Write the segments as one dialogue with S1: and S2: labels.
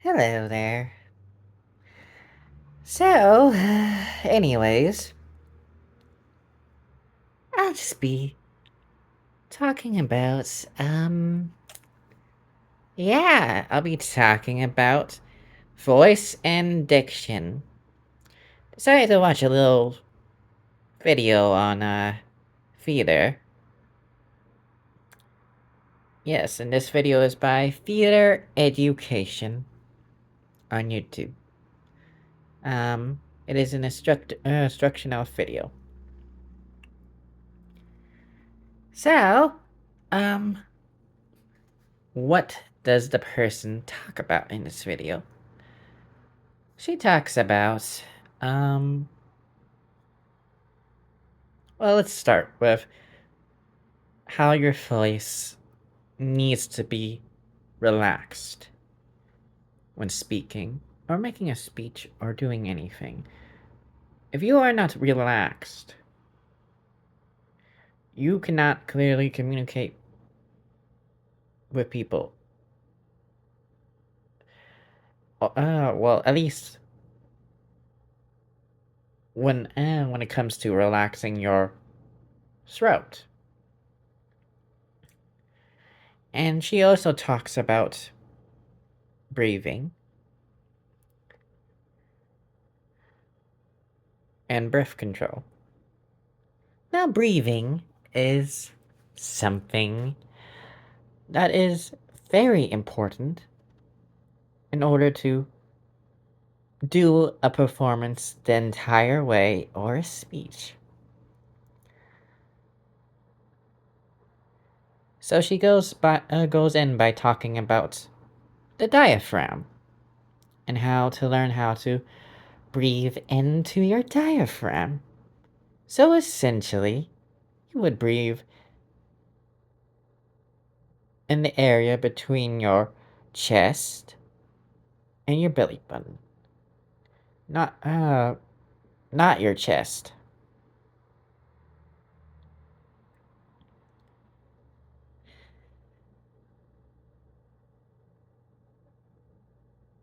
S1: Hello there. So, anyways, I'll just be talking about, I'll be talking about voice and diction. Decided to watch a little video on, theater. Yes, and this video is by Theater Education on YouTube. It is an instructional video. So, um, what does the person talk about in this video? She talks about, um, well, let's start with how your voice needs to be relaxed when speaking, or making a speech, or doing anything. If you are not relaxed, you cannot clearly communicate with people. Well, at least when it comes to relaxing your throat. And she also talks about breathing and breath control. Now, breathing is something that is very important in order to do a performance the entire way or a speech. So she goes in by talking about the diaphragm and how to learn how to breathe into your diaphragm. So essentially, you would breathe in the area between your chest and your belly button. Not your chest.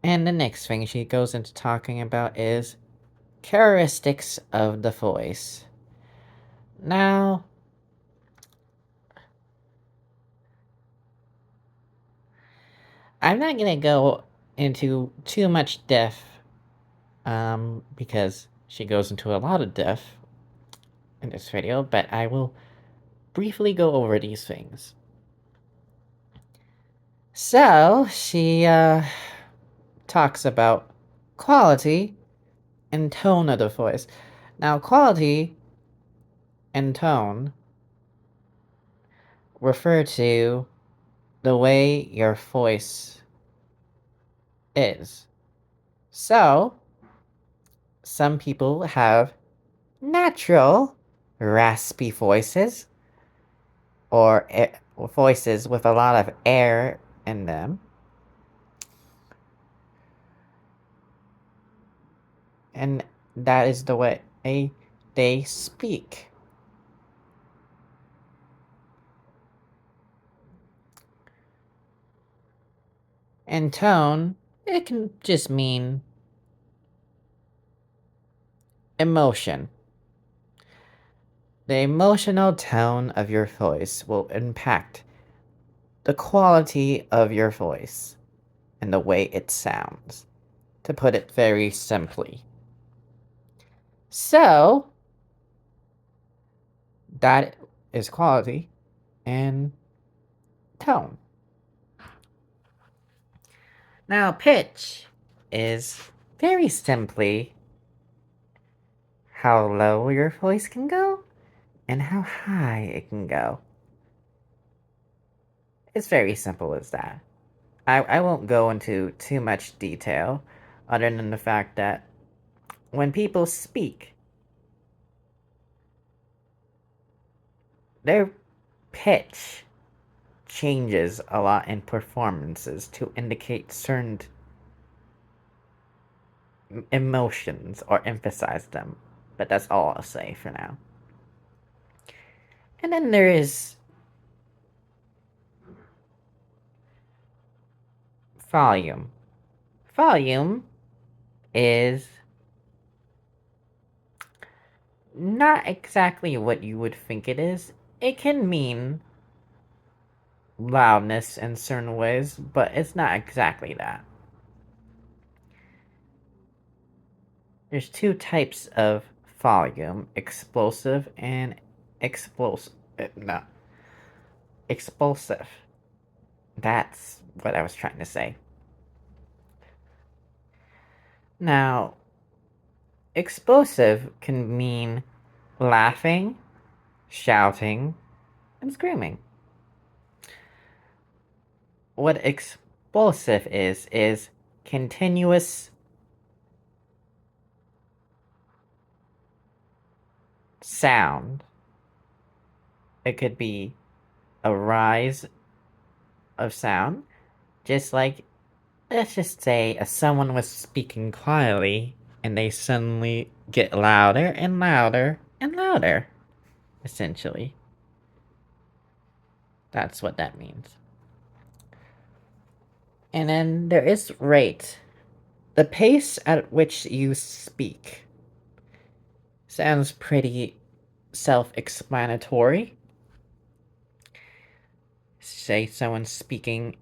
S1: And the next thing she goes into talking about is characteristics of the voice. Now, I'm not gonna go into too much depth, because she goes into a lot of depth in this video, but I will briefly go over these things. So, she, talks about quality and tone of the voice. Now, quality and tone refer to the way your voice is. So, some people have natural raspy voices or voices with a lot of air in them. And that is the way they speak. And tone, it can just mean emotion. The emotional tone of your voice will impact the quality of your voice and the way it sounds, to put it very simply. So, that is quality and tone. Now, pitch is very simply how low your voice can go and how high it can go. It's very simple as that. I won't go into too much detail other than the fact that when people speak, their pitch changes a lot in performances to indicate certain emotions or emphasize them. But that's all I'll say for now. And then there is volume. volume is not exactly what you would think it is. It can mean loudness in certain ways, but it's not exactly that. There's two types of volume, explosive and explosive. No, explosive. That's what I was trying to say. Now, explosive can mean laughing, shouting, and screaming. What explosive is continuous sound. It could be a rise of sound, just like, let's just say someone was speaking quietly and they suddenly get louder and louder and louder, essentially. That's what that means. And then there is rate. The pace at which you speak sounds pretty self explanatory. Say someone's speaking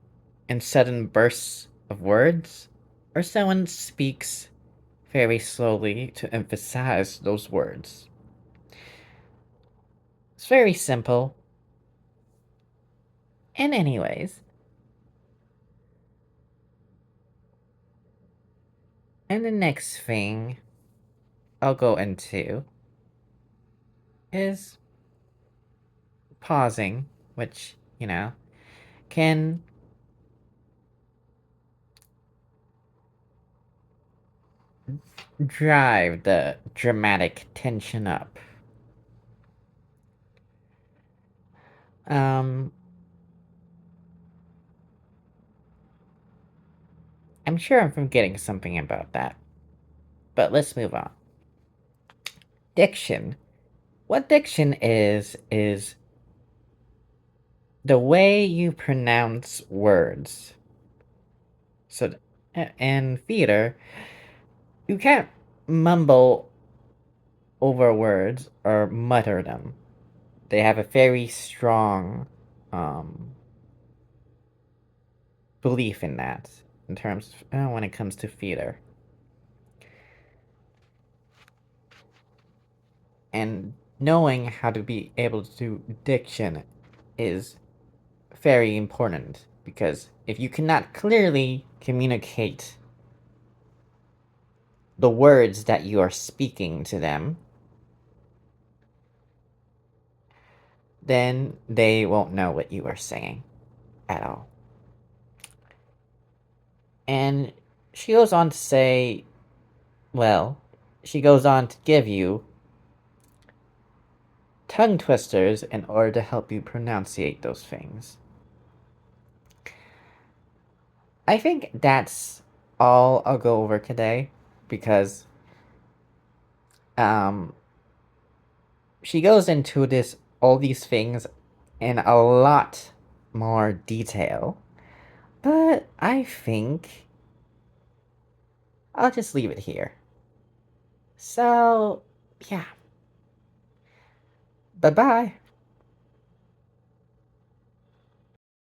S1: in sudden bursts of words, or someone speaks very slowly to emphasize those words. It's very simple. And, anyways, and the next thing I'll go into is pausing, which, can drive the dramatic tension up. Um, I'm sure I'm forgetting something about that, but let's move on. Diction. What diction is the way you pronounce words. So, in theater, you can't mumble over words or mutter them. They have a very strong um, belief in that, in terms of, when it comes to theater. And knowing how to be able to do diction is very important, because if you cannot clearly communicate the words that you are speaking to them, then they won't know what you are saying at all. And she goes on to say, well, she goes on to give you tongue twisters in order to help you pronunciate those things. I think that's all I'll go over today, because um she goes into this all these things in a lot more detail, but I think I'll just leave it here. So, yeah. Bye-bye.